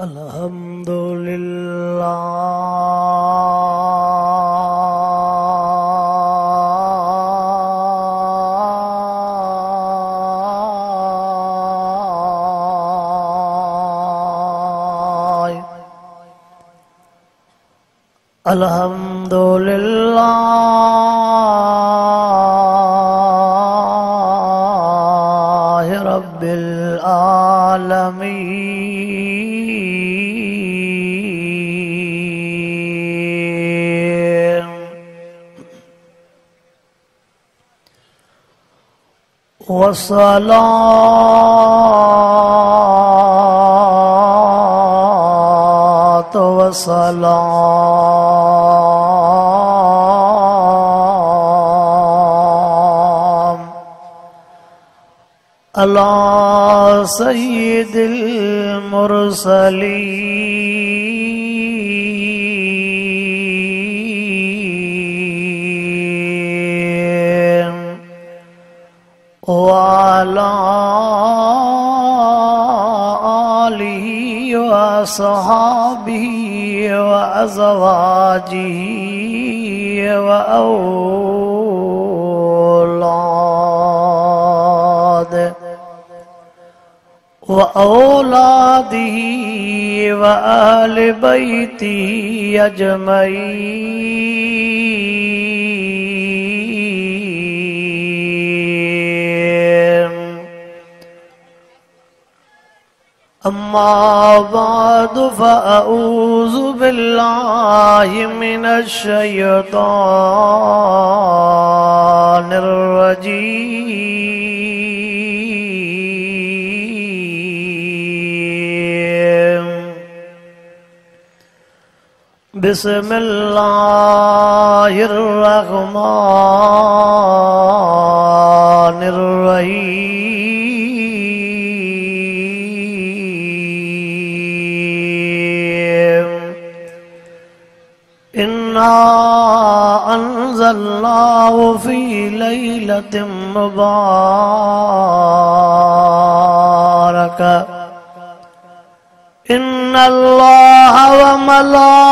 अल्हम्दुलिल्लाह रब्बिल आलमीन वस्सलातु वस्सलाम अला सय्यिदिल मुरसलीन व अला आलिहि व अस्हाबिहि व अज़वाजिहि व औलादिही व अहले बैतिही अजमईन अम्मा बादु फ़अऊज़ु बिल्लाहि मिनश शैतानिर रजीम बिस्मिल्लाहिर रहमानिर रहीम इन्ना अंज़लनाहु फ़ी लैलतिन मुबारका इन्नल्लाह व मलाइकतहु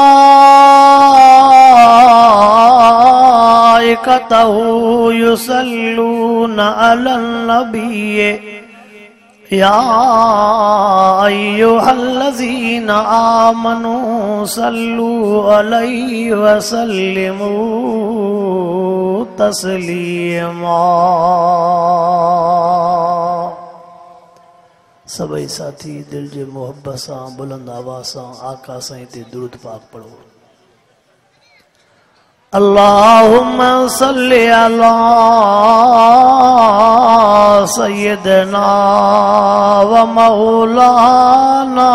युसल्लूना अलन नबिय्य या अय्युहल्लज़ीना आमनू सल्लू अलैहि व सल्लिमू तस्लीमा। सभई साथी दिल जे मोहब्बत सां बुलंद आवाज़ सां आका साईं ते दुरूद पाक पढ़ो। अल्लाहुम्मा सल्लि अला सय्यिदना व मौलाना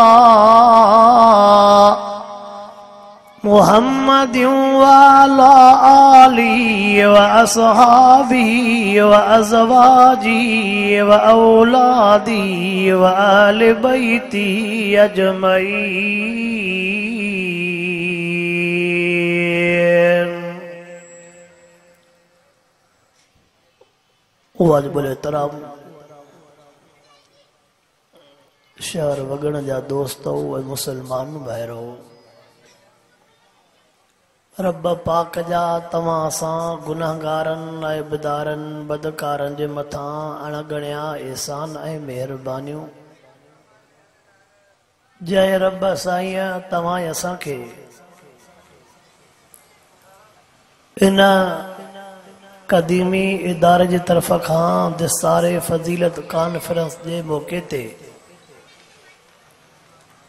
मुहम्मदिन व अला आलिहि व अस्हाबिहि व अज़वाजिहि व औलादिहि व अहले बैतिहि अजमईन। वाजिबुल एहतराम शहर वगण जा दोस्त मुसलमान भाइरो, रब पाक जा तव्हां सां गुनाहगारन ऐबदारन बदकारन जे मथां अणगणिया एहसान ऐं मेहरबानियूं। जय रब साईं तव्हां असांखे इन क़दीमी इदारे जी तरफ़ खां दिसारे फज़ीलत कॉन्फ्रेंस जे मौक़े ते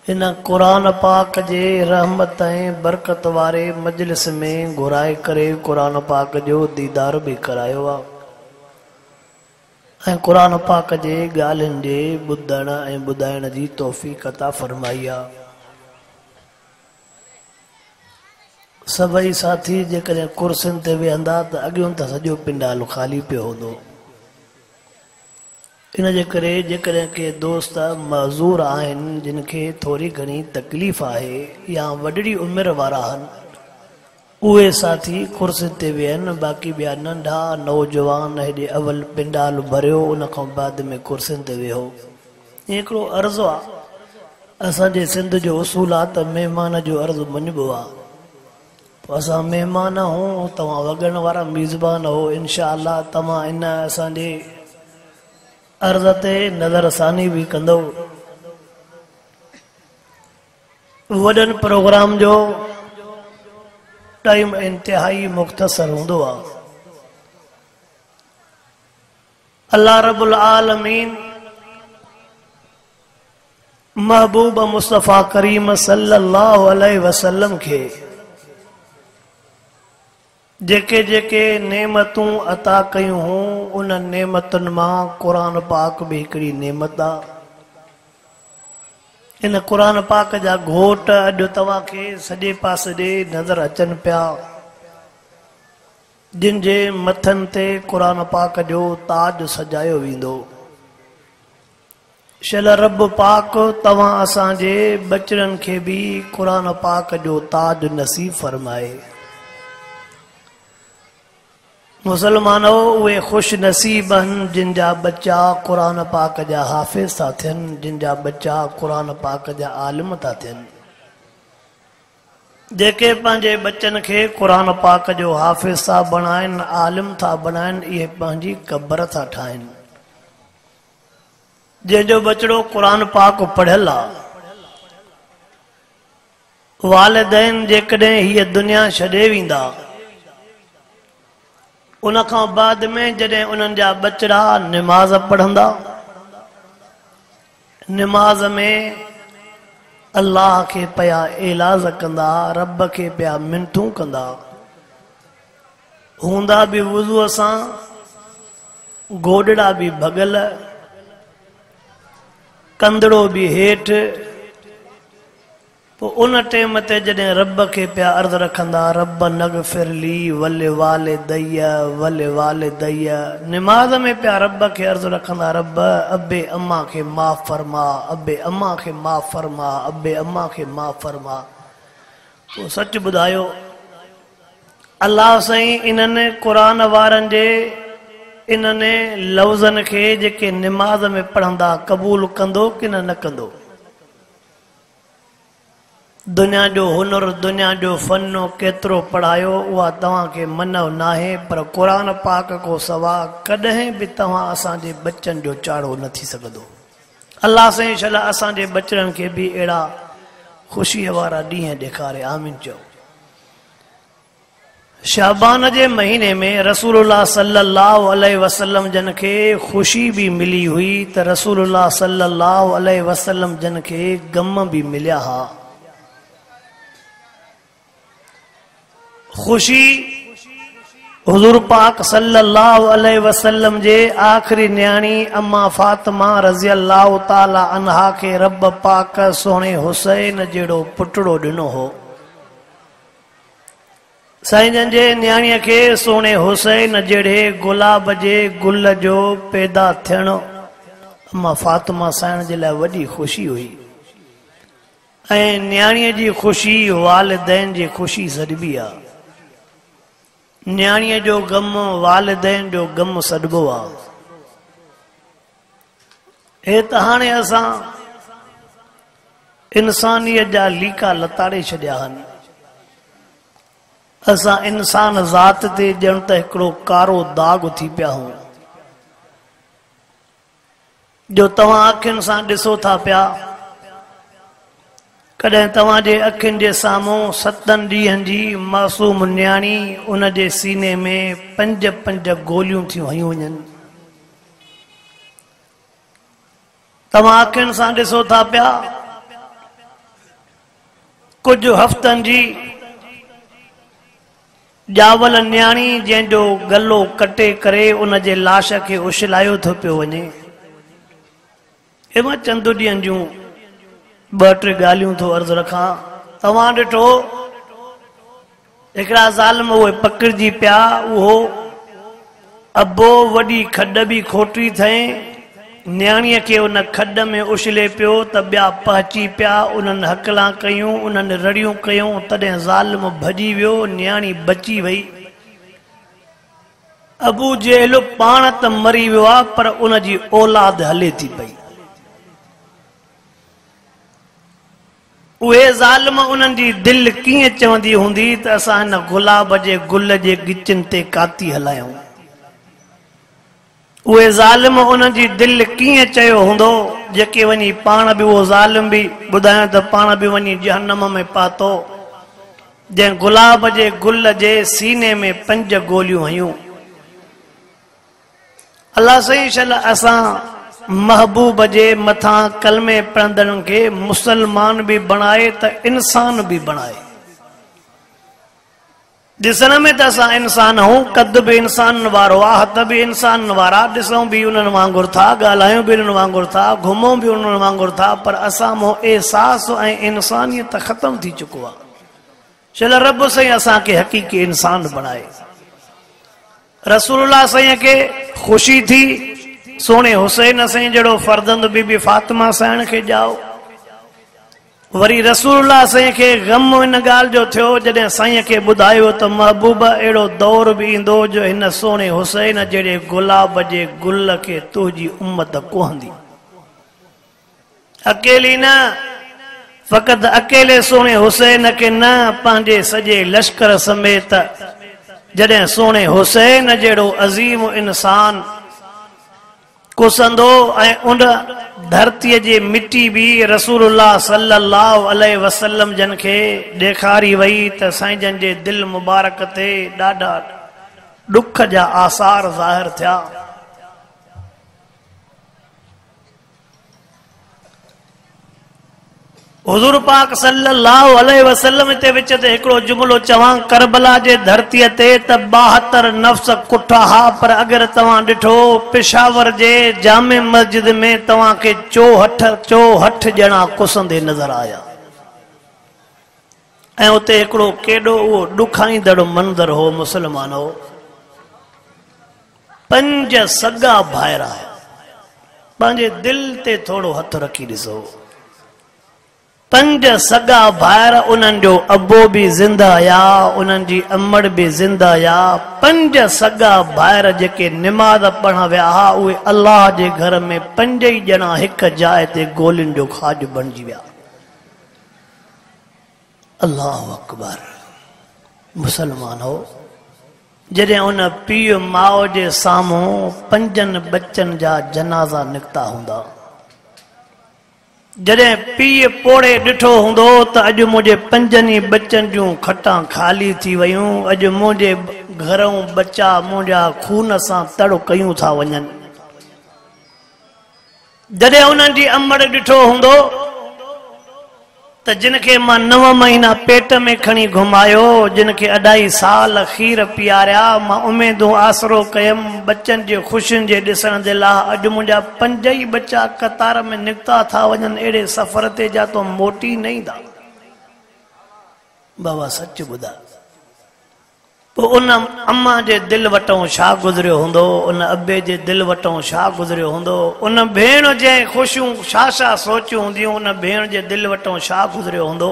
इन क़ुरान पाक जे रहमत ऐं बरकत वारे मजलिस में घुराए करे क़ुरान पाक जो दीदार भी करायो आहे ऐं क़ुरान पाक जे ॻाल्हियुनि जे ॿुधण ऐं ॿुधाइण जी तौफ़ीक़ अता फ़रमाई आहे। सभई साथी जेकॾहिं कुर्सियुनि ते वेहंदा त अॻियों त सॼो पिंडाल ख़ाली पियो हूंदो। इन जे करे जेकॾहिं के दोस्त मज़ूर आहिनि जिन खे थोरी घणी तकलीफ़ आहे या वॾड़ी उमिरि वारा आहिनि, उहे साथी कुर्सियुनि ते वेहनि। बाक़ी ॿिया नंढा नौजवान हेॾे अवल पिंडाल भरियो, उन खां बाद में कुर्सियुनि ते वेहो। हिकिड़ो अर्ज़ु आहे असांजे सिंध जो उसूल आहे त महिमान जो अर्ज़ु मञिबो आहे। पोइ असां महिमान हूं, तव्हां वॻण वारा मेज़बान हो, इनशा अल्लाह तव्हां इन असांजे अर्ज़ ते नज़रसानी बि कंदो। वॾनि प्रोग्राम जो टाइम इंतिहाई मुख़्तसर हूंदो आहे। अल्लाह रब्बुल आलमीन महबूब मुस्तफ़ा करीम सल्लल्लाहु अलैहि वसल्लम खे जेके जेके नेमतूं अता कयूं हूं, उन नेमतुनि मां क़ुरान पाक भी हिकिड़ी नेमत आहे। इन क़ुरान पाक जा घोट अॼु तव्हांखे सॼे पासे ॾे नज़र अचनि पिया, जिन जे मथनि ते क़ुरान पाक जो ताज सजायो वेंदो। शल रब पाक तव्हां असांजे बचड़नि खे भी क़ुरान पाक जो ताज नसीब फरमाए। मुसलमानो उहे खुश नसीब आहिनि जिन जा बच्चा क़ुरान पाक जा हाफ़िज़ था थियनि, जिन जा बच्चा क़ुरान पाक जा आलिम था थियनि। जेके पंहिंजे बच्चनि खे क़ुरान पाक जो हाफ़िज़ था बणाइनि, आलिम था बणाइनि, इहे पंहिंजी क़बर था ठाहिनि। जंहिंजो बचड़ो क़ुरान पाक पढ़ियल आहे, वालिदैन जेकॾहिं हीअ दुनिया छॾे वेंदा, उन खां बाद में जॾहिं उन्हनि जा बचड़ा निमाज़ पढ़ंदा, निमाज़ में अल्लाह के पिया एलाज़ कंदा, रब के पिया मिनतूं कंदा, हूंदा भी वुज़ूअ सां, गोॾड़ा भी भगल, कंदड़ो भी हेठि। पोइ उन टाइम ते जॾहिं रब के पिया अर्ज़ रखंदा, रब नग़फिर ली वल वालिदैया वल वालिदैया, निमाज़ में पिया रब के अर्ज़ रखंदा, रब अबे अम्मा के माफ़ फरमा, अबे अम्मा के माफ़ फरमा, अबे अम्मा के माफ़ फरमा। पोइ सच ॿुधायो, अल्लाह साईं इन्हनि क़ुरान वारनि जे इन्हनि लफ़्ज़नि खे जेके निमाज़ में पढ़ंदा क़बूल कंदो कि न कंदो? दुनिया जो हुनर, दुनिया जो फ़न केतिरो पढ़ायो उहा तव्हांखे मनव नाहे, पर क़ुरान पाक को सवा कॾहिं बि तव्हां असांजे बच्चनि जो चाढ़ो न थी सघंदो। अल्लाह साईं शला असांजे बचड़नि खे बि अहिड़ा ख़ुशीअ वारा ॾींहं ॾेखारे। आमीन चओ। शाबान जे महीने में रसूलुल्लाह सल्लल्लाहु अलैहि वसल्लम जन खे ख़ुशी भी मिली हुई त रसूलुल्लाह सल्लल्लाहु अलैहि वसल्लम जन खे गम भी मिलिया हा। खुशी हुजूर पाक सल्लल्लाहु अलैहि वसल्लम जे आखिरी न्याणी अम्मा फातिमा रज़ी अल्लाह ताला अन्हा के रब पाक सोने हुसैन जेड़ो पुटड़ो ॾिनो हो। साईं जन जे न्याणीअ खे सोने हुसैन जेड़े गुलाब जे गुल जो पैदा थियण अम्मा फातिमा साईं जे लाइ वॾी ख़ुशी हुई, ऐं न्याणीअ जी ख़ुशी वालिदैन जी ख़ुशी सॾिबी आहे। न्याणीअ जो गम वालिदैन जो गम सॾिबो आहे। हे त हाणे असां इंसानियत जा लीका लताड़े छॾिया आहिनि। असां इंसान ज़ात ते ॼण त हिकिड़ो कारो दाग थी पिया हूं, जो तव्हां अखियुनि सां ॾिसो था पिया। कॾहिं तव्हांजे अखियुनि जे साम्हूं 7 ॾींहंनि जी मासूम न्याणी, उन जे सीने में 5 गोलियूं थियूं हयूं वञनि। तव्हां अखियुनि सां ॾिसो था पिया कुझु हफ़्तनि जी ॼावल न्याणी जंहिंजो गलो कटे करे उन जे लाश खे उछलायो थो पियो वञे। एमां चंद ॾींहंनि जूं 2-3 ॻाल्हियूं थो अर्ज़ु रखां। तव्हां ॾिठो हिकिड़ा ज़ालिम उहे पकिड़िजी पिया, उहो अबो वॾी खॾ बि खोटी अथई, न्याणीअ खे उन खॾ में उछले पियो त ॿिया पहुची पिया, उन्हनि हकलां कयूं, उन्हनि रड़ियूं कयूं, तॾहिं ज़ालिम भॼी वियो, न्याणी बची वई। अबू जहल पाण त मरी वियो आहे, पर उन जी औलाद हले थी पई। उहे ज़ालिम उन्हनि जी दिल कीअं चवंदी हूंदी त असां हिन गुलाब जे गुल जे गिचनि ते काती हलायूं। उहे ज़ालिम उन्हनि जी दिल कीअं चयो हूंदो जेके वञी पाण बि उहो ज़ालिम बि ॿुधायो त पाण बि वञी जहन्नम में पातो, जंहिं गुलाब जे गुल जे सीने में 5 गोलियूं हयूं। अल्लाह सही शल असां महबूब जे मथां कलमे पढ़ंदड़नि खे मुसलमान भी बनाए त इंसान भी बनाए। ॾिसण में त असां इंसान हूं, कद भी इंसान वारो आहे, हथ भी इंसान वारा, ॾिसूं भी उन्हनि वांगुरु था, ॻाल्हायूं भी उन्हनि वांगुरु था, घुमूं भी उन्हनि वांगुरु था, पर असां मों एहसास ऐं इंसानियत ख़त्म थी चुको आहे। चल रब साईं असांखे हक़ीक़ी इंसान बनाए। रसूलुल्लाह साईं खे ख़ुशी थी सोने हुसैन साईं जहिड़ो फर्जंद बीबी फातिमा साईं खे ॼाओ। वरी रसूलुल्लाह साईं खे गम इन ॻाल्हि जो थियो जॾहिं साईं खे ॿुधायो त महबूब अहिड़ो दौर बि ईंदो जो हिन सोने हुसैन जहिड़े गुलाब जे गुल खे तुंहिंजी उम्मत कोहंदी। अकेली न, फ़क़ति अकेले सोने हुसैन खे न, पंहिंजे सॼे लश्कर समेत जॾहिं सोने हुसैन जहिड़ो अज़ीम इंसान कुसंदो ऐं उन धरतीअ जी मिट्टी भी रसूलुल्लाह सल्लल्लाहु अलैहि वसल्लम जन खे ॾेखारी वई त साईं जन जे दिल मुबारक ते ॾाढा ॾुख जा आसार ज़ाहिर थिया। हुज़ूर पाक सल्लल्लाहु अलैहि वसल्लम ते विच ते हिकिड़ो जुमिलो चवां, करबला जे धरतीअ ते त 72 नफ्स कुठा हा, पर अगरि तव्हां ॾिठो पेशावर जे जामे मस्जिद में तव्हांखे 64 ॼणा कुसंदे नज़र आया। ऐं उते हिकिड़ो केॾो उहो ॾुखाईंदड़ मंज़र हो मुसलमानो। 5 सगा भाइरा, पंहिंजे दिल ते थोड़ो हथ रखी ॾिसो। 5 सगा भाइर, उन्हनि जो अबो भी ज़िंदा या, उन्हनि जी अमड़ भी ज़िंदा या। 5 सगा भाइर जेके निमाज़ पढ़ण विया हा, उहे अल्लाह जे घर में 5 ई ॼणा हिक जाइ ते गोलियुनि जो खाज बणिजी विया। अल्लाहु अकबर। मुसलमान हो, जॾहिं उन पीउ माउ जे साम्हूं 5 बच्चनि जा जनाज़ा निकिता हूंदा, जॾहिं पीउ पोड़े ॾिठो हूंदो त अॼु मुंहिंजे 5 ई बच्चनि जूं खटां खाली थी वयूं, अॼु मुंहिंजे घरों बच्चा मुंहिंजा खून सां तड़ कयूं था वञनि। जॾहिं उन्हनि जी अमड़ ॾिठो हूंदो त जिन खे मां 9 महीना पेट में खणी घुमायो, जिन खे 2.5 साल खीर पीआरिया, मां उमेदूं आसरो कयमि बच्चनि जे ख़ुशियुनि जे ॾिसण जे लाइ, अॼु मुंहिंजा 5 ई बच्चा कतार में निकिता था वञनि, अहिड़े सफ़र ते जा तो मोटी न ईंदा। बाबा सच ॿुधा, पोइ उन अम्मा जे दिल वटों छा गुज़रियो हूंदो, उन अबे जे दिल वटों छा गुज़रियो हूंदो, उन भेण जंहिं ख़ुशियूं छा सोचियूं हूंदियूं, उन भेण जे दिल वटों छा गुज़रियो हूंदो।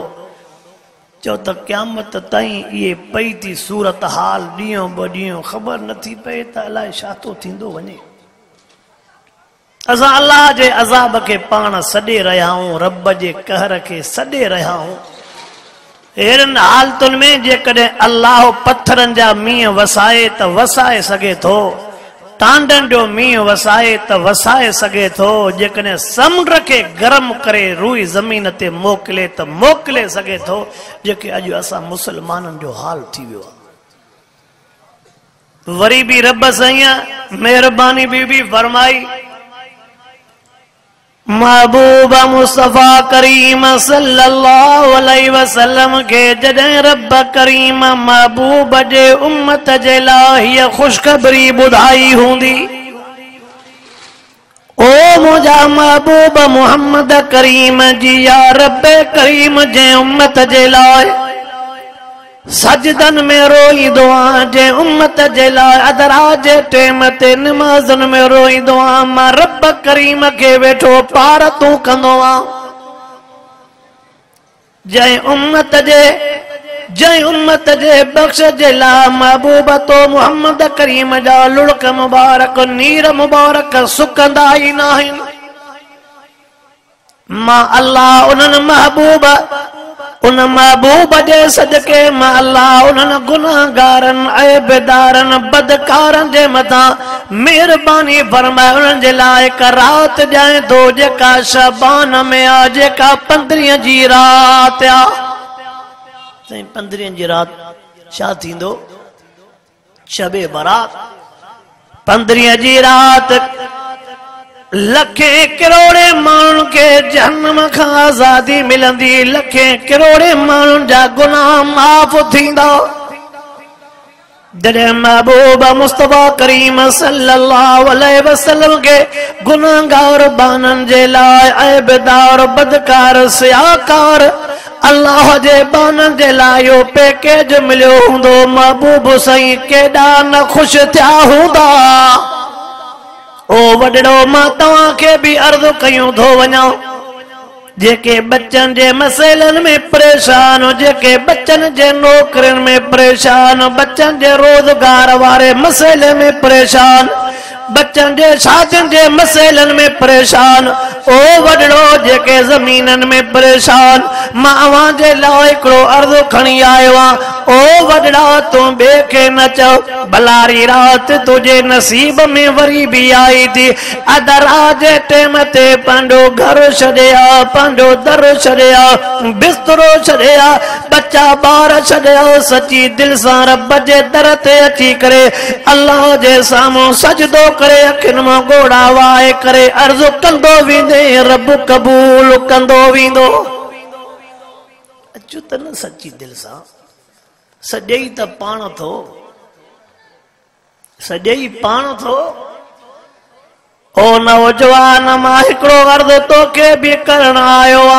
चओ त क़यामत ताईं इहे पई थी सूरत हाल, ॾींहों ॿ ॾींहों ख़बर नथी पए त अलाए छा थो थींदो वञे। असां अल्लाह जे अज़ाब खे पाण सॾे रहिया आहियूं, रब जे कहर खे सॾे रहिया आहियूं। अहिड़नि हालतुनि में जेकॾहिं अल्लाह पत्थरनि जा मींहं वसाए त वसाए सघे थो, टांडनि जो मींहं वसाए त वसाए सघे थो, जेकॾहिं समुंड खे गरम करे रुई ज़मीन ते मोकिले त मोकिले सघे थो, जेके अॼु असां मुसलमाननि जो हाल थी वियो आहे। वरी भी रब साईं महिरबानी भी फरमाई, महबूब मुस्तफा करीम सल्लल्लाहु अलैहि वसल्लम के जॾहिं रब करीम महबूब जे उम्मत जे लाइ हीअ ख़ुशख़बरी ॿुधाई हूंदी, ओ मुंहिंजा महबूब मोहम्मद करीम जी या रब करीम जे उम्मत जे लाइ सजदन में रोईंदो आहियां, जे उम्मत जे लाइ अदरा जे टेम ते नमाज़न में रोईंदो आहियां, मां रब करीम खे वेठो पार तूं कंदो आहियां। जंहिं उम्मत जे बख़्श जे लाइ महबूब तो मोहम्मद करीम जा लुड़क मुबारक नीर मुबारक सुकंदा ई न आहिनि। मां अल्लाह उन्हनि महबूब जे सदके मां अल्लाह उन्हनि गुनाहगारनि ऐबदारनि बदकारनि जे मथां मेहरबानी फरमाए उन्हनि जे लाइ हिक राति ॾियां थो जेका शबान में आ, जेका 15 जी राति आ। 15 जी राति छा थींदो? शबे बारात। 15 जी राति लखे करोड़े माण्हुनि खे जहन्नम खां आज़ादी मिलंदी, लखे करोड़े माण्हुनि जा गुनाह माफ़ थींदा। जॾहिं महबूब मुस्तफा करीम सल्लल्लाहु अलैहि वसल्लम के गुनाहगार बाननि जे लाइ ऐबदार बदकार सियाकार अल्लाह जे बाननि जे लाइ इहो पैकेज मिलियो हूंदो, महबूब साईं केॾा न ख़ुशि थिया हूंदा। ओ वॾड़ो मां तव्हांखे बि अर्ज़ कयूं थो वञा, जेके बच्चन जे मसइलनि में परेशान, जेके बच्चन जे नौकरियुनि में परेशान, बच्चन जे रोजगार वारे मसइले में परेशान, बच्चन जे शादियुनि जे मसइलनि में परेशान, ओ वॾड़ो जेके ज़मीननि में परेशान, मां अवां जे लाइ हिकिड़ो अर्ज़ खणी आयो आहियां। ओ वॾड़ा तूं ॿिए खे न चओ, भलारी राति तुंहिंजे नसीब में वरी बि आई थी। अदरा जे टेम ते पंहिंजो घर छॾिया, पंहिंजो दर छॾिया, बिस्तरो छॾिया, बच्चा ॿार छॾिया, सची दिलि सां रब जे दर ते अची करे अल्लाह जे साम्हूं सजदो करे अखियुनि मां ॻोड़ा वाए करे अर्ज़ कंदो वेंदे, रब क़बूल कंदो वेंदो। अचो त न सची दिलि सां, सॼे ई त पाण थो, सॼे ई पाण थो। ओ नौजवान मां हिकिड़ो अर्ज़ तोखे बि करण आयो आ,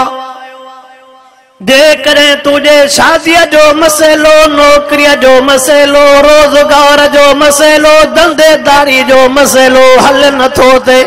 जेकॾहिं तुंहिंजे शादीअ जो मसइलो, नौकरीअ जो मसइलो, रोज़गार जो मसइलो, धंधेदारी जो मसइलो हल नथो थिए,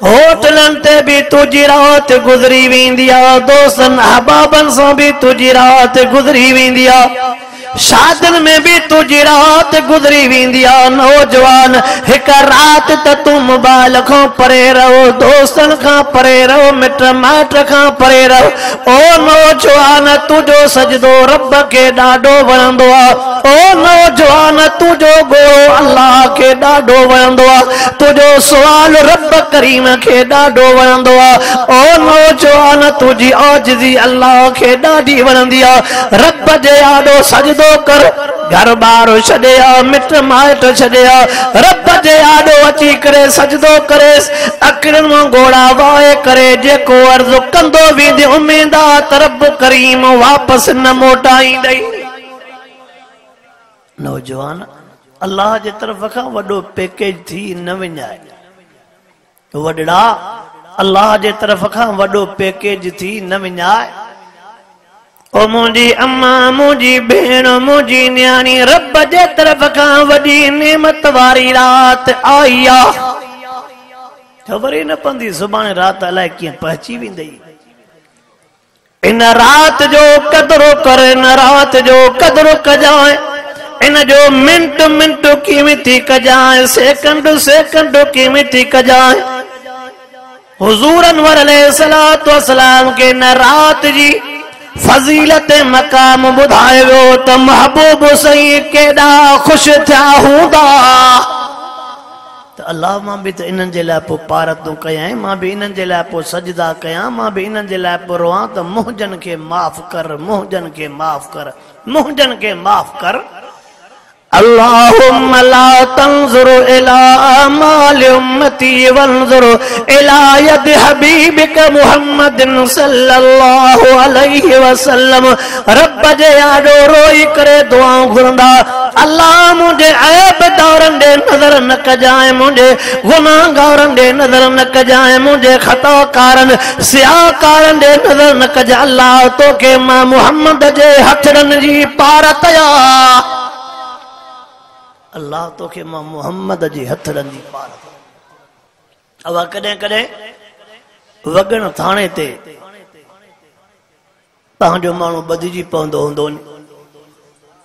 होटलनि ते बि तुंहिंजी राति गुज़री वेंदी आहे, दोस्तनि अहबाबनि सां बि तुंहिंजी राति गुज़री वेंदी आहे, शादियुनि में भी तुझी रात गुजरी वेंदी आ। नौजवान हिक रात त तू मोबाइल खां परे रहो, दोस्तन खां परे रहो, मिट माइट खां परे रहो। ओ नौजवान तुझो सजदो रब के ॾाढो वणंदो आ। ओ नौजवान तुझो गोड़ो अल्लाह के ॾाढो वणंदो आ, तुझो सवाल रब करीम के ॾाढो वणंदो आ। ओ नौजवान तुझी आजिज़ी अल्लाह के ॾाढी वणंदी आ। रब जे आॾो सजदो कर, घर बार छॾिया, मिट माइट छॾिया, रब जे आॾो अची करे सजदो करे, अखियुनि मां ॻोड़ा वाए करे जेको अर्ज़ कंदो वेंदे, उम्मीद आ त रब करीम वापसि न मोटाईंदई। नौजवान अल्लाह जे तरफ़ खां वॾो पैकेज थी न विञाए, वॾड़ा अल्लाह जे तरफ़ खां वॾो पैकेज थी न विञाए। ओ मुंहिंजी अम्मा, मुंहिंजी भेण, मुंहिंजी न्याणी, रब जे तरफ़ खां वॾी नेमत वारी राति आई आ। ख़बर ई न पवंदी सुभाणे राति अलाए कीअं पहुची वेंदई। इन राति जो कदरो कर, इन राति जो कदरो कजाए, इन जो मिंट मिंट कीमती कजाए, सेकंड सेकंड कीमती कजाए। हुजूर अनवर अलैहिस्सलातु वस्सलाम के न राति जी फजीलत मकाम बुधायो त महबूब सही केड़ा खुश थिया हूंदा। त अल्लाह मां भी त इन्हनि जे लाइ पोइ पारतूं कयां, मां भी इन्हनि जे लाइ पोइ सजदा कयां, मां भी इन्हनि जे लाइ पोइ रोआं त मुंहिंजनि खे माफ़ कर, मुंहिंजनि खे माफ़ कर, मुंहिंजनि खे माफ़ कर। अल्लाहुम्मा ला तंजुरु इला अमाल उम्मती वंजुरु इला यद हबीबिक मुहम्मदिन सल्लल्लाहु अलैहि वसल्लम। रब जे आॾो रोई करे दुआऊं घुरंदा, अल्लाह मुंहिंजे ऐबदारनि ॾे नज़र न कजांइ, मुंहिंजे गुनाहगारनि ॾे नज़र न कजांइ, मुंहिंजे ख़ताकारनि सियाकारनि ॾे नज़र न कजांइ। अल्लाह तोखे मां मुहम्मद जे हथड़नि जी पारत आ, अल्लाह तोखे मां मुहम्मद जी हथड़नि जी पार। अवा कॾहिं कॾहिं वगण थाणे ते तव्हांजो माण्हू ॿधिजी पवंदो हूंदो,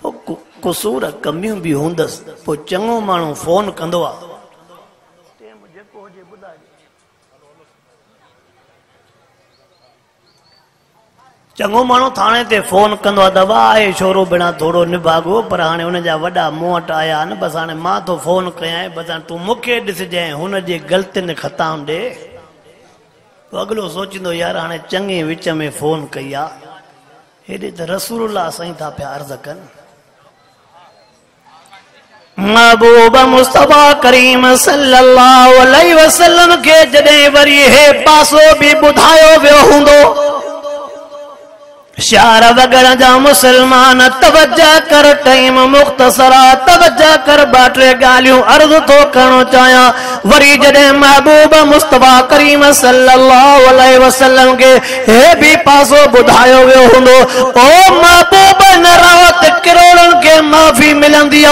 पोइ कुसूर कमियूं बि हूंदसि, पोइ चङो माण्हू फोन कंदो आहे। चङो माण्हू थाणे ते फोन कंदो आहे दवा आहे छोरो बिना थोरो निभागो पर हाणे हुन जा वॾा मूं वटि आया आहिनि बसि हाणे मां तो फोन कयां बसि हाणे तूं मूंखे ॾिसजांइ हुन जे ग़लतियुनि ख़ताउनि ॾे पोइ अॻिलो सोचींदो यार हाणे चङे विच में फोन कई आहे हेॾे त रसूलुल्लाह साईं था पिया अर्ज़ कनि महबूब मुस्तफा करीम सल्लल्लाहु अलैहि वसल्लम के जॾहिं वरी हे पासो बि ॿुधायो वियो हूंदो शहर वग़ैरह जा मुसलमान तवज्जो कर टाइम मुख्तसरा तवज्जो कर बाटे गालियों अर्ज़ तो करणो चाहियां वरी जॾहिं महबूब मुस्तफा करीम सल्लल्लाहु अलैहि वसल्लम के हे भी पासो ॿुधायो वियो हूंदो ओ महबूब न रात करोड़नि के माफ़ी मिलंदी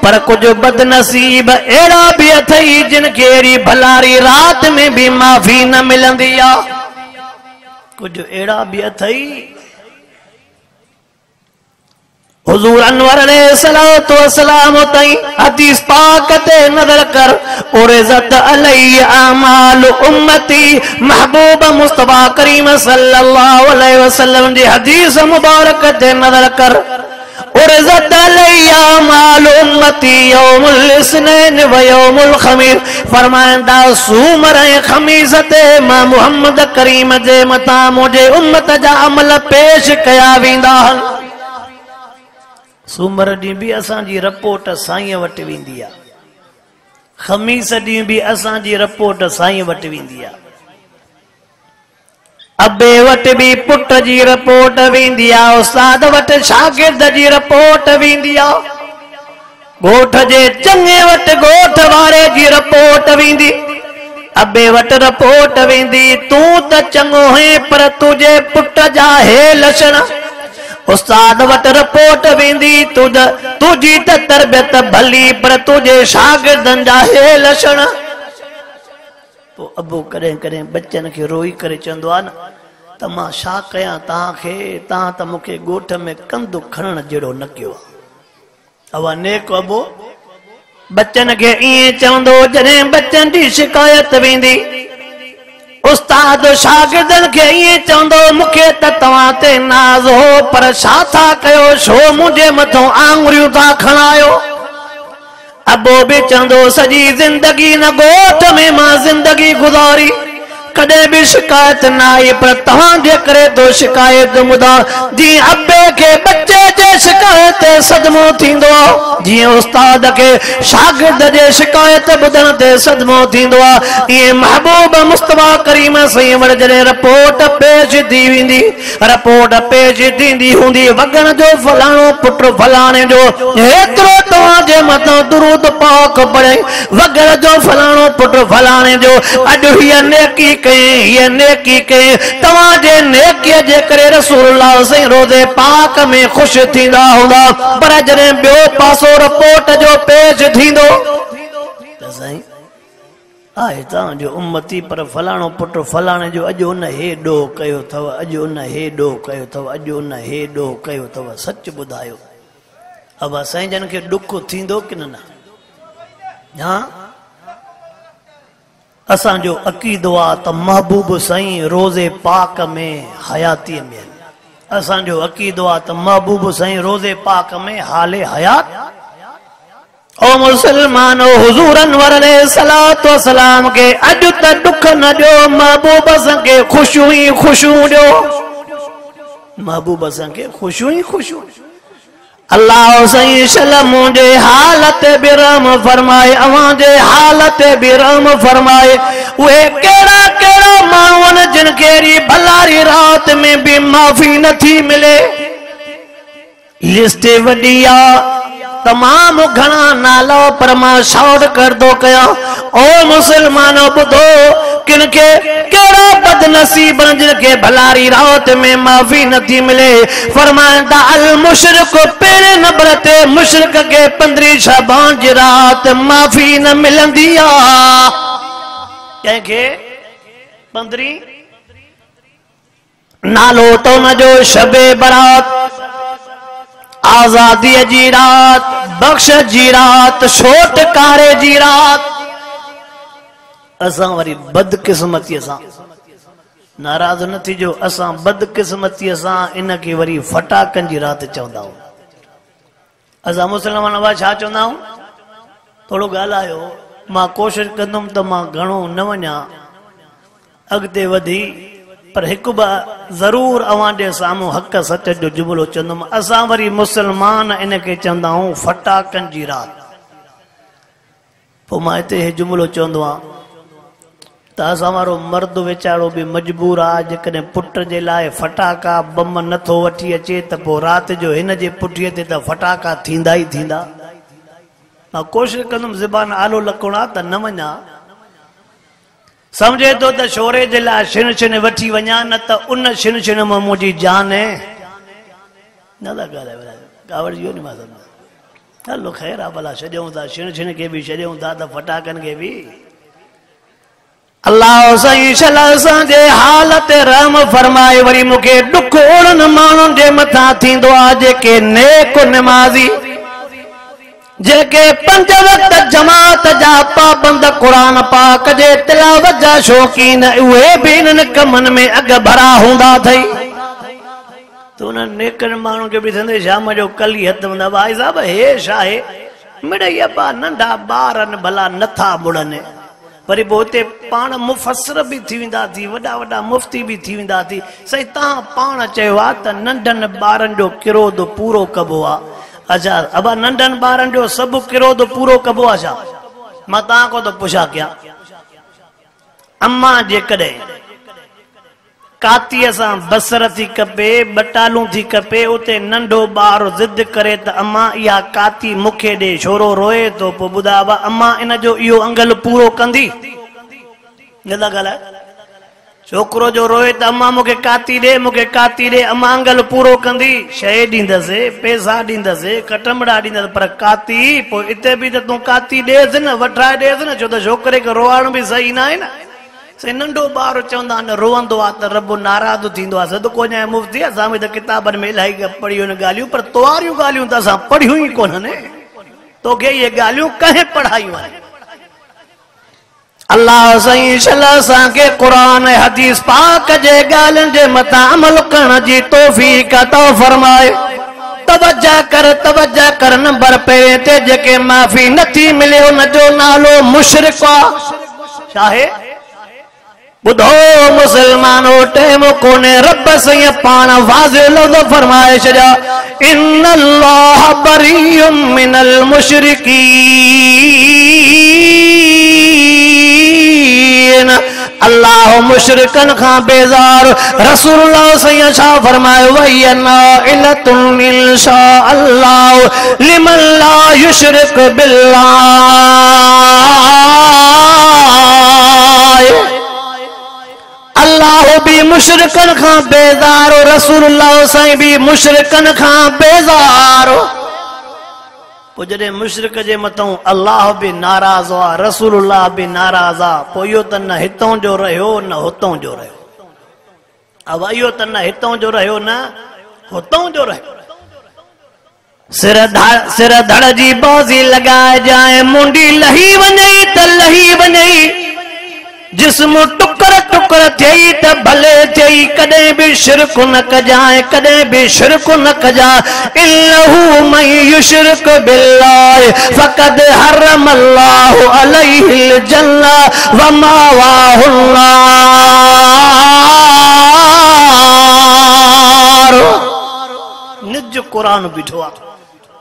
पर कुछ बदनसीब अहिड़ा भी अथई जिन खे अहिड़ी भलारी रात में भी माफ़ी न मिलंदी कुछ अहिड़ा भी अथई हुजूर अनवर अलैहिस्सलातु वस्सलाम तई हदीस पाक ते नजर कर उरज़त अलैहि आमाल उम्मती महबूब मुस्तफा करीम सल्लल्लाहु अलैहि वसल्लम जी हदीस मुबारक ते नजर कर उरज़त अलैहि आमाल उम्मती यौमुल इस्नैन व यौमुल खमीस फरमाइंदा सूमर ऐं खमीस ते मां मुहम्मद करीम जे मथां मुंहिंजे उम्मत जा अमल पेश कया वेंदा आहिनि सूमर ॾींहुं भी असांजी रिपोर्ट साईं वटि वेंदी आहे खमीस ॾींहुं भी असांजी रिपोर्ट साईं वटि वेंदी आहे अबे वटि भी पुट जी रिपोर्ट वेंदी आहे उस्ताद वटि शागिर्द जी रिपोर्ट वेंदी आहे ॻोठ जे चङे वटि ॻोठ वारे जी रिपोर्ट वेंदी अबे वटि रिपोर्ट वेंदी तूं त चङो है पर तुंहिंजे पुट जा हे लक्षण उस्ताद वटि रिपोर्ट वेंदी तुझी त तरबियत भली पर तुझे शागिर्दनि जा हे लक्षण पोइ अबो कॾहिं कॾहिं बच्चनि खे रोई करे चवंदो आहे न त मां छा कयां तव्हांखे तव्हां त मूंखे ॻोठ में कंधु खणण जहिड़ो न कयो आहे अवा नेक अबो बच्चनि खे ईअं चवंदो जॾहिं बच्चनि जी शिकायत वेंदी उस्ताद शागिर्दनि खे ईअं चवंदो मूंखे त तव्हां ते नाज़ हो पर छा था कयो छो मुंहिंजे मथां आङुरियूं था खणायो अबो बि चवंदो सॼी ज़िंदगी न ॻोठ में मां ज़िंदगी गुज़ारी कॾहिं भी शिकायत न आई पर तव्हांजे करे तो शिकायत ॿुधा जीअं अबे खे बच्चे जे शिकायत ते सदमो थींदो जीअं उस्ताद खे शागिर्द जे शिकायत ॿुधण ते सदमो थींदो ईअं महबूब मुस्तफा करीम साईं वटि जॾहिं रिपोर्ट पेश थी वेंदी रिपोर्ट पेश थींदी हूंदी वॻण जो फलाणो पुट फलाणे जो हेतिरो तव्हांजे मथां दुरूद पाक पढ़े वॻण जो फलाणो पुट फलाणे जो अॼु हीअ नेकी ये नेकी के तवाजे नेकीअ जे करे रसूलुल्लाह साईं रोज़े पाक में खुश थींदा हूंदा पर जॾहिं ॿियो पासो रिपोर्ट जो पेश थींदो त साईं आहे तव्हांजो उम्मती पर फलाणो पुट फलाणे जो अॼु उन हे ॾोह कयो अथव अॼु उन हे ॾोह कयो अथव अॼु उन हे ॾोह कयो अथव सच ॿुधायो अब साईं जन खे ॾुख थींदो कि न हाँ असांजो अक़ीदो आहे त महबूब साईं रोज़े पाक में हयाती में असांजो अक़ीदो आहे त महबूब साईं रोज़े पाक में हाले हयात ओ मुसलमान हुजूर अनवर अलैहिस्सलातु वस्सलाम के अॼु त ॾुख न ॾियो महबूब सां के ख़ुशियूं ई ख़ुशियूं ॾियो महबूब सां के ख़ुशियूं ई ख़ुशियूं अल्लाह सही सलाम मुझे हालत बिरम फरमाए अवां जे हालत बिरम फरमाए वे केड़ा केड़ा मानवन जिन केरी भलारी रात में भी माफी नथी मिले लिस्ट वडिया तमाम घना नालो पर मां शॉर्ट कर दो कया ओ मुसलमानों बुधो किनके केड़ा बदनसीब जिनके भलारी रात में माफी नथी मिले फरमाइंदा अल मुशरिक पेरे नंबर ते मुशरिक के 15 शाबान जी रात माफी न मिलंदी आ के 15 नालो तो न जो शबे बरात आजादी जी रात बख्श जी रात छोटकारे जी रात असां वरी बदकिस्मती सां नाराज़ न थीजो। असां बदकिस्मतीअ सां इन खे वरी फटाकनि जी राति चवंदा आहियूं। असां मुस्लमान हुआ छा चवंदा आहियूं? थोरो ॻाल्हायो, मां कोशिशि कंदुमि त मां घणो न वञा अॻिते वधी, पर हिकु ॿ ज़रूरु अव्हां जे साम्हूं हक़ सच जो जुमिलो चवंदुमि। असां वरी मुस्लमान इन खे चवंदा आहियूं फटाकनि जी राति। पोइ मां हिते हे जुमिलो चवंदो आहियां त असां वारो मर्द वीचारो बि मजबूर आहे, जेकॾहिं पुट जे लाइ फटाका बम नथो वठी अचे त पोइ राति जो हिन जे पुठीअ ते त फटाका थींदा ई थींदा। मां कोशिशि कंदुमि ज़बान आलो लकोड़ा त न वञा। समझे तो त शोरे जे लाइ छिन छिन वठी वञा, न त उन छिन छिन में मुंहिंजी जान है। न था ॻाल्हाए कावड़ इहो न मां सम्झां। हलो ख़ैर आहे, भला छॾियूं था छिन छिन खे बि, छॾियूं था त फटाकनि खे बि। अल्लाह साईं शल असांजे हाल ते रहम फरमाए। वरी मूंखे ॾुख उन्हनि माण्हुनि जे मथां थींदो आहे जेके नेक निमाज़ी, जेके 5 वक्त जमात जा पाबंद, क़ुरान पाक जे तिलावत जा शौक़ीन, उहे बि इन्हनि कमनि में अॻ भरा हूंदा अथई। त उन्हनि नेकनि माण्हुनि खे बि थींदे शाम जो कली हथ हूंदा, भाई साहब हे छा आहे? मिड़ई अबा नंढा ॿार आहिनि, भला नथा मुड़नि। वरी पोइ हुते पाण मुफ़सर बि थी वेंदा थी, वॾा वॾा मुफ़्ती बि थी वेंदा थी। साईं तव्हां पाण चयो आहे त नंढनि ॿारनि जो किरोध पूरो कबो आहे। अच्छा अबा नंढनि ॿारनि जो सभु किरोध पूरो कबो आहे छा? मां तव्हां खां त पुछा कयां, अम्मा जेकॾहिं कातीअ सां बसर थी कपे, बटालू थी कपे, उते नंढो ॿारु ज़िद करे त अम्मा इहा काती मूंखे ॾे, छोरो रोए थो, पोइ ॿुधायो अम्मा इन जो इहो अंगल पूरो कंदी? न था ॻाल्हाए। छोकिरो जो रोए त अम्मा मूंखे काती ॾे, मूंखे काती ॾे, अम्मा अंगल पूरो कंदी? शइ ॾींदसि, पैसा ॾींदसि, कटंबड़ा ॾींदसि, पर काती? पोइ हिते बि त तूं काती ॾेसि न, वठाए ॾेसि न, छो त छोकिरे खे रोअण बि सही न आहे न। से नंढो ॿारु चवंदा आहिनि रोअंदो आहे त रब नाराज़ थींदो आहे। सदको जाए मुफ़्ती, असां बि त किताबनि में इलाही पढ़ियूं आहिनि ॻाल्हियूं, पर तुआरियूं ॻाल्हियूं त असां पढ़ियूं ई कोन्हनि। तोखे इहे ॻाल्हियूं कंहिं पढ़ायूं आहिनि? अल्लाह साईं शल असांखे क़ुरान हदीस पाक जे ॻाल्हियुनि जे मथां अमल करण जी तौफ़ीक़ अता फरमाए। तवज्जो कर नंबर पहिरें ते जेके माफ़ी नथी मिले उन जो नालो मुशरिक आहे। छा आहे? बुधो मुसलमानो, टेम कोने, रब साईं पाण वाज़िह लफ़्ज़ फरमाए छॾिया, इन्नल्लाह बरीउम मिनल मुशरिकीन। अल्लाह मुशरिकन खां बेज़ार। रसूलुल्लाह साईं छा फरमायो? वयना इलतुन इंशा अल्लाह लिमन ला युशरिक बिल्लाह। अल्लाह भी मुशरिकन खां बेज़ार, रसूलुल्लाह साईं भी मुशरिकन खां बेज़ार। पोइ जॾहिं मुशरिक जे मथां अल्लाह बि नाराज़ हुआ, रसूलुल्लाह बि नाराज़ आहे, पोइ इहो त न हितां जो रहियो न हुतां जो रहियो। अब इहो त न हितां जो रहियो न हुतां जो रहियो। सिर धड़ जी बाज़ी लगाए जाए, मुंडी लही वञे त लही वञे, जिस्म टुकर टुकर थिए त भले थिए, कॾहिं बि शिरक न कजाए, कॾहिं बि शिरक न कजा। इन्नहु मन युशरिक बिल्लाह फक़द हर्रमल्लाहु अलैहिल जन्नह व मावाहुन नार। निज कुरान बीठो आहे।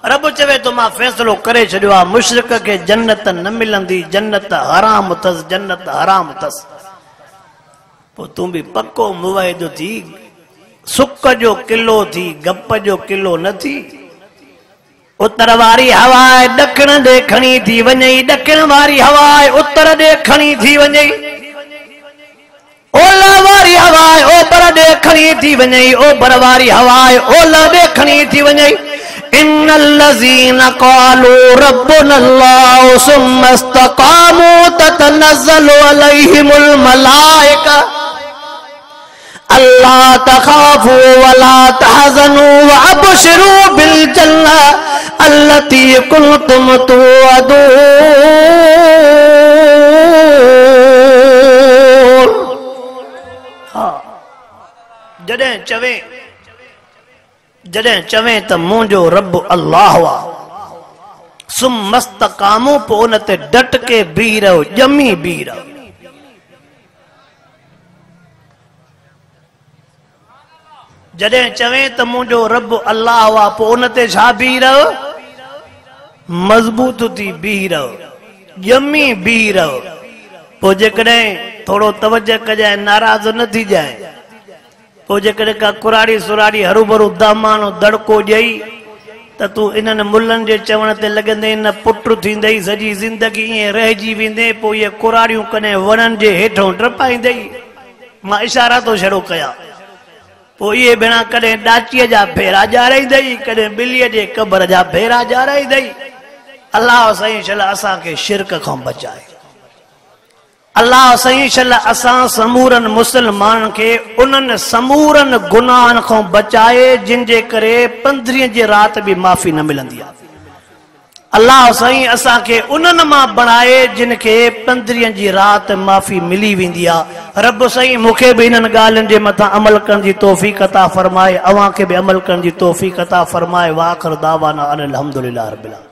रब चवे तो मां फैसलो करे छॾियो आहे, मुशरिक खे जन्नत न मिलंदी, जन्नत हराम अथसि, जन्नत हराम अथसि। पोइ तूं बि पको मुवहिद थी, सुक जो किलो थी, गप जो किलो न थी। उत्तर वारी हवा ॾखिण ॾे खणी थी वञे, ॾखिण वारी हवा उत्तर ॾे खणी थी वञे, ओलह वारी हवा ओभर ॾे खणी थी वञे, ओभर वारी हवा ओलह ॾे खणी थी वञे। इन्नल्लज़ीन क़ालू रब्बुनल्लाहु सुम्मा इस्तक़ामू ततनज़्ज़लु अलैहिमुल मलाइका अल्ला तख़ाफू वला तहज़नू वअबशिरू बिल जन्नह अल्लती कुंतुम तुअदून। हाँ जॾहिं चवे त मुंहिंजो रब अल्लाह वा सुम मस्तकामो पोइ उन ते डट के बीह रहो, ॼमी बीह रहो। जॾहिं चवे त मुंहिंजो रब अल्लाह वा पोइ उन ते छा बीह रहो, मज़बूत थी बीह रहो, ॼमी बीह रहो। पोइ जेकॾहिं थोरो तवजह कजांइ, नाराज़ न थी जाए। पोइ जेकॾहिं का कुराड़ी सुराड़ी हरू दामानो दड़को ॾेई त तूं इन्हनि मुलनि जे चवण ते लॻंदे न पुट थींदई, सॼी ज़िंदगी ईअं रहिजी वेंदे, पोइ इहे कुराड़ियूं कॾहिं वणनि जे हेठों टपाईंदई। मां इशारा थो छड़ो कयां। पोइ इहे भेणा कॾहिं ॾाचीअ जा फेरा ॼाराईंदई, कॾहिं ॿिलीअ जे क़बर जा फेरा ॼाराईंदई। अलाह साईं शल असांखे शिरक खां बचाए। अलाह साईं शल असां समूरनि मुस्लमाननि खे उन्हनि समूरनि गुनाहनि खां बचाए जिन जे करे 15 जी राति बि माफ़ी न मिलंदी आहे। अलाह साईं असांखे उन्हनि मां बणाए जिन खे 15 जी राति माफ़ी मिली वेंदी आहे। रब साईं मूंखे बि इन्हनि ॻाल्हियुनि जे मथां अमल करण जी तौफ़ीक़ अता फ़रमाए, अव्हां खे बि अमल करण जी तौफ़ीक़ अता फ़रमाए। वाखिर दावाना अनिल हम्दुलिल्लाह रब्बिल आलमीन।